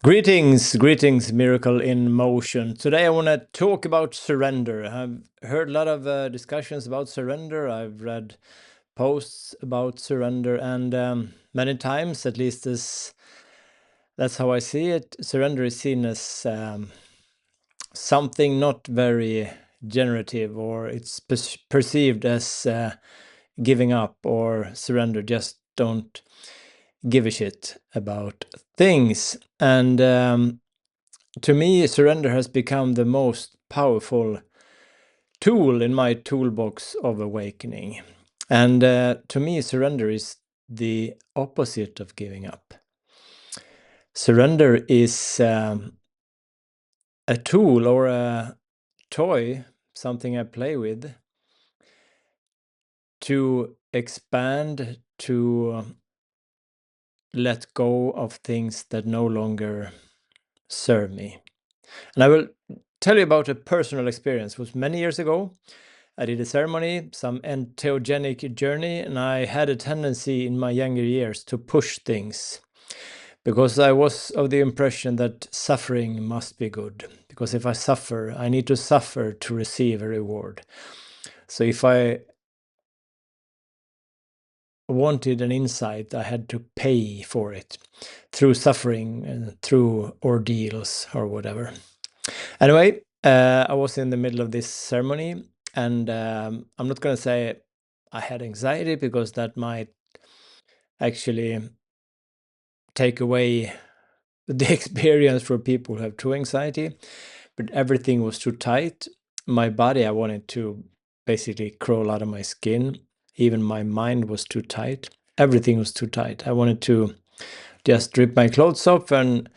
Greetings, Miracle in Motion. Today I want to talk about surrender. I've heard a lot of discussions about surrender. I've read posts about surrender, and many times, at least that's how I see it, surrender is seen as something not very generative, or it's perceived as giving up or surrender. Just don't give a shit about things. And to me, surrender has become the most powerful tool in my toolbox of awakening. And to me, surrender is the opposite of giving up. Surrender is a tool or a toy, something I play with, to expand, to let go of things that no longer serve me. And I will tell you about a personal experience. It was many years ago. I did a ceremony, some entheogenic journey, and I had a tendency in my younger years to push things because I was of the impression that suffering must be good. Because if I suffer, I need to suffer to receive a reward. So if I wanted an insight, I had to pay for it through suffering and through ordeals or whatever. Anyway, I was in the middle of this ceremony, and I'm not going to say I had anxiety, because that might actually take away the experience for people who have true anxiety. But everything was too tight. My body, I wanted to basically crawl out of my skin. Even my mind was too tight. Everything was too tight. I wanted to just rip my clothes off and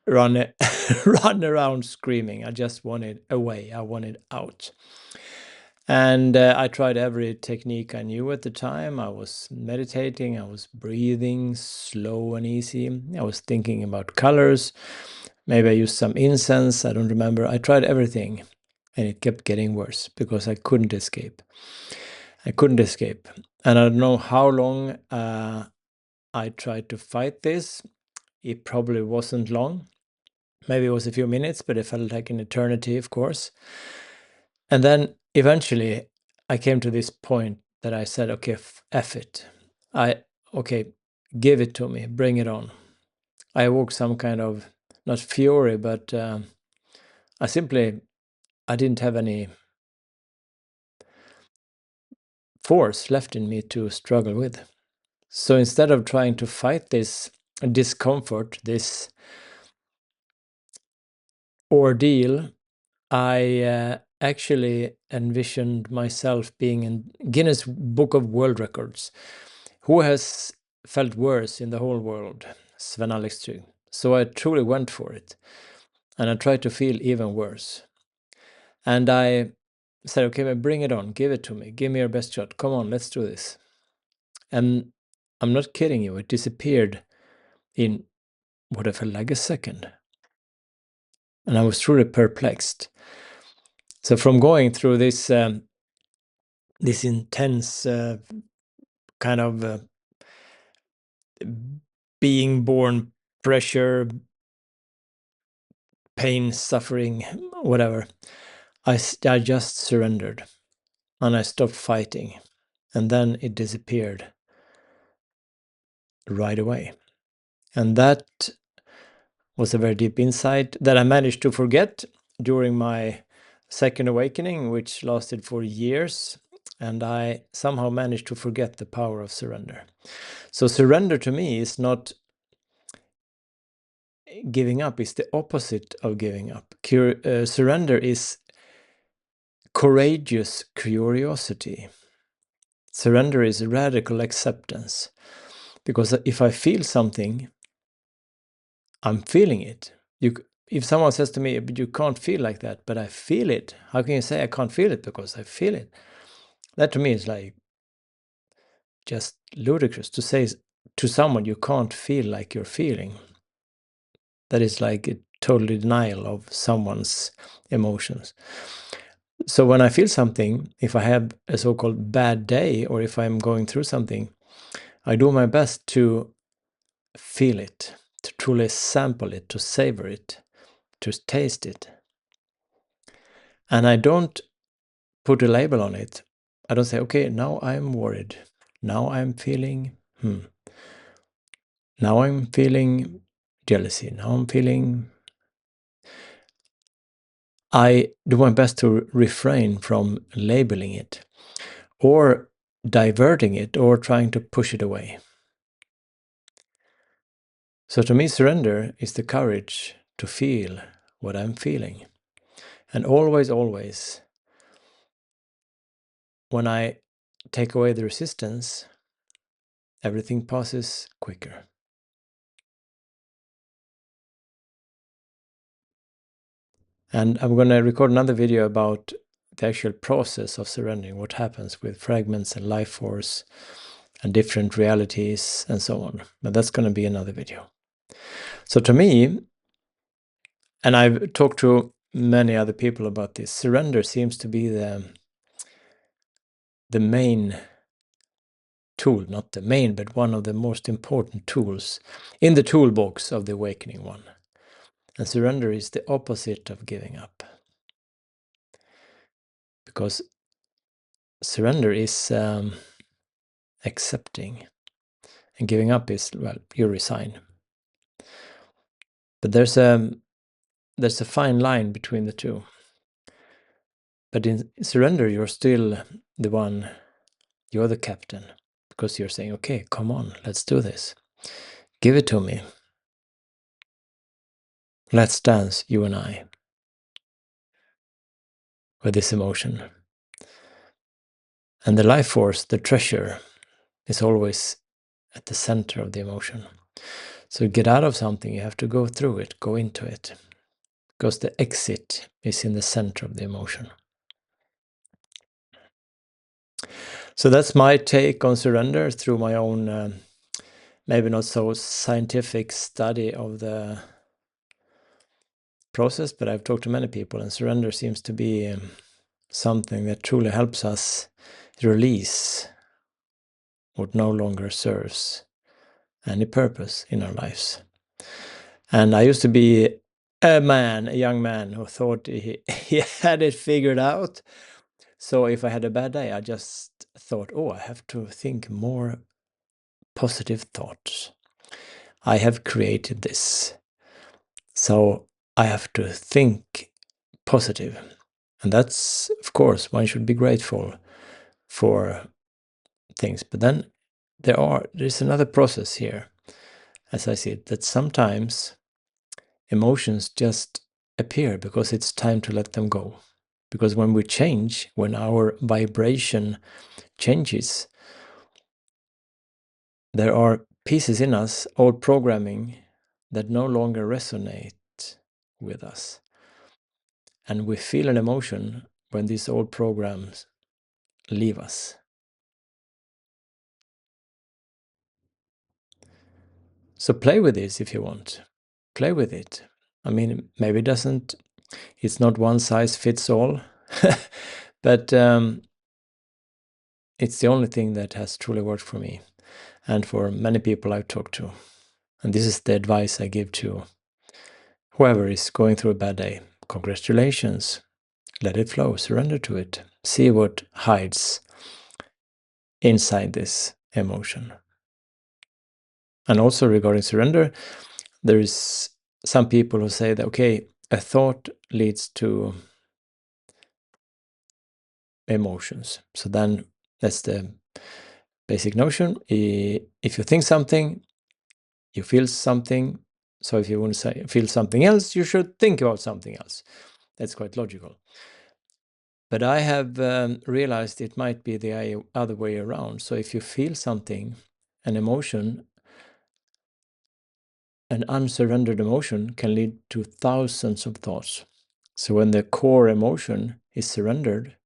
run around screaming. I just wanted away. I wanted out. And I tried every technique I knew at the time. I was meditating, I was breathing slow and easy. I was thinking about colors. Maybe I used some incense, I don't remember. I tried everything, and it kept getting worse because I couldn't escape. I couldn't escape. And I don't know how long I tried to fight this. It probably wasn't long. Maybe it was a few minutes, but it felt like an eternity, of course. And then eventually I came to this point that I said, okay, F it. Okay, give it to me, bring it on. I awoke some kind of, not fury, but I didn't have any force left in me to struggle with. So instead of trying to fight this discomfort, this ordeal, I actually envisioned myself being in Guinness Book of World Records. Who has felt worse in the whole world? Sven-Alex Trygg. So I truly went for it. And I tried to feel even worse. And I said, okay, bring it on. Give it to me. Give me your best shot. Come on, let's do this. And I'm not kidding you. It disappeared in what I felt like a second. And I was truly perplexed. So from going through this this intense kind of being born pressure, pain, suffering, whatever, I just surrendered, and I stopped fighting, and then it disappeared right away. And that was a very deep insight that I managed to forget during my second awakening, which lasted for years. And I somehow managed to forget the power of surrender. So surrender to me is not giving up, it's the opposite of giving up. Surrender is courageous curiosity. Surrender is radical acceptance. Because if I feel something, I'm feeling it. If someone says to me, but you can't feel like that, but I feel it. How can you say I can't feel it? Because I feel it. That to me is like just ludicrous to say to someone you can't feel like you're feeling. That is like a total denial of someone's emotions. So when I feel something, if I have a so-called bad day, or if I'm going through something, I do my best to feel it, to truly sample it, to savor it, to taste it. And I don't put a label on it. I don't say, okay, now I'm worried. Now I'm feeling, now I'm feeling jealousy. Now I'm feeling... I do my best to refrain from labeling it or diverting it or trying to push it away. So to me, surrender is the courage to feel what I'm feeling. And always, always, when I take away the resistance, everything passes quicker. And I'm going to record another video about the actual process of surrendering, what happens with fragments and life force and different realities and so on. But that's going to be another video. So to me, and I've talked to many other people about this, surrender seems to be the main tool, not the main, but one of the most important tools in the toolbox of the Awakening One. And surrender is the opposite of giving up. Because surrender is accepting, and giving up is, well, you resign. But there's a fine line between the two. But in surrender, you're still the one, you're the captain, because you're saying, okay, come on, let's do this. Give it to me. Let's dance, you and I, with this emotion. And the life force, the treasure, is always at the center of the emotion. So to get out of something, you have to go through it, go into it, because the exit is in the center of the emotion. So that's my take on surrender through my own, maybe not so scientific study of the process, but I've talked to many people, and surrender seems to be something that truly helps us release what no longer serves any purpose in our lives. And I used to be a young man who thought he had it figured out. So if I had a bad day, I just thought, oh, I have to think more positive thoughts. I have created this, so I have to think positive. And that's, of course, one should be grateful for things. But then there's another process here, as I see it, that sometimes emotions just appear because it's time to let them go. Because when we change, when our vibration changes, there are pieces in us, old programming, that no longer resonate with us. And we feel an emotion when these old programs leave us. So play with this if you want. Play with it. I mean, maybe it's not one size fits all, but it's the only thing that has truly worked for me and for many people I've talked to. And this is the advice I give to whoever is going through a bad day. Congratulations. Let it flow. Surrender to it. See what hides inside this emotion. And also regarding surrender, there is some people who say that, okay, a thought leads to emotions. So then that's the basic notion. If you think something, you feel something. So if you want to feel something else, you should think about something else. That's quite logical. But I have realized it might be the other way around. So if you feel something, an emotion, an unsurrendered emotion can lead to thousands of thoughts. So when the core emotion is surrendered,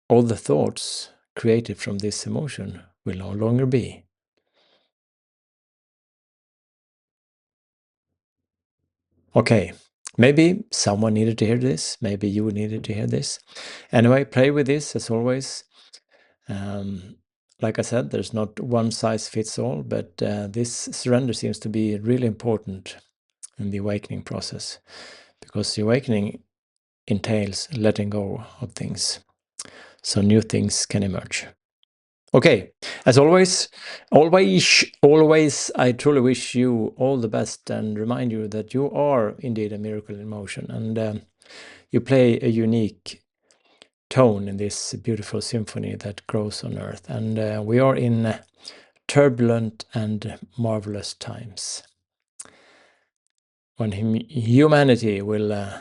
all the thoughts created from this emotion will no longer be. Okay, maybe someone needed to hear this. Maybe you needed to hear this. Anyway, play with this as always. like I said, there's not one size fits all, but this surrender seems to be really important in the awakening process, because the awakening entails letting go of things, so new things can emerge. Okay, as always, I truly wish you all the best and remind you that you are indeed a miracle in motion, and you play a unique tone in this beautiful symphony that grows on earth. And we are in turbulent and marvelous times when humanity will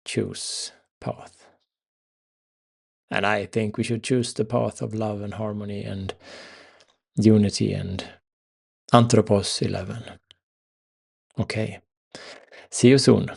choose path. And I think we should choose the path of love and harmony and unity and Anthropos 11. Okay. See you soon.